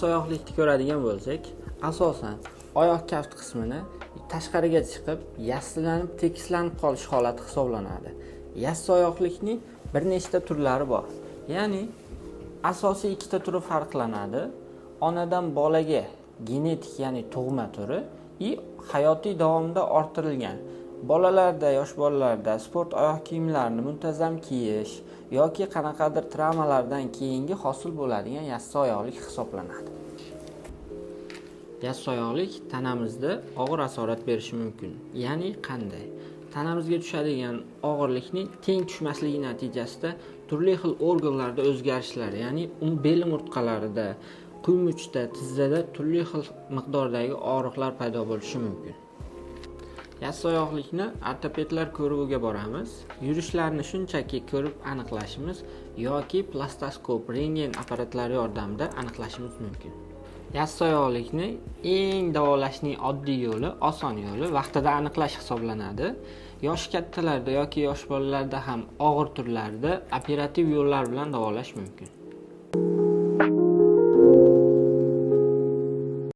Yassioyoqlikni ko'radigan bo'lsak, asosan oyoq kaft qismini tashqariga chiqib, yassilanib, tekislanib qolish holati hisoblanadi. Yassioyoqlikning bir nechta turlari bor. Ya'ni asosiy ikkita turi farqlanadi. Onadan bolaga genetik, ya'ni tug'ma turi va hayotiy davomida orttirilgan. Bolalarda, yosh bolalarda sport oyoq kiyimlarini muntazam kiyish yoki qanaqadir travmalardan keyingi hosil bo'ladigan yassioyoqlik hisoblanadi. Yassioyoqlik tanamizda og'ir asorat berishi mumkin. Ya'ni qanday? Tanamizga tushadigan og'irlikning teng tushmasligi natijasida turli xil organlarda o'zgarishlar, ya'ni bel umurtqalarida, quymuchda, tizzada turli xil miqdordagi og'riqlar paydo bo'lishi mumkin. Yassioyoqlikni ortopedlar ko'rigiga boramiz. Yurishlarni shunchaki ko'rib aniqlashimiz yoki plastoskop, rentgen apparatlari yordamida aniqlashimiz mumkin. Yassioyoqlikni eng davolashning oddiy yo'li, oson yo'li vaqtida aniqlash hisoblanadi. Yosh kattalarda yoki yosh bolalarda ham og'ir turlarda operativ yo'llar bilan davolash mumkin.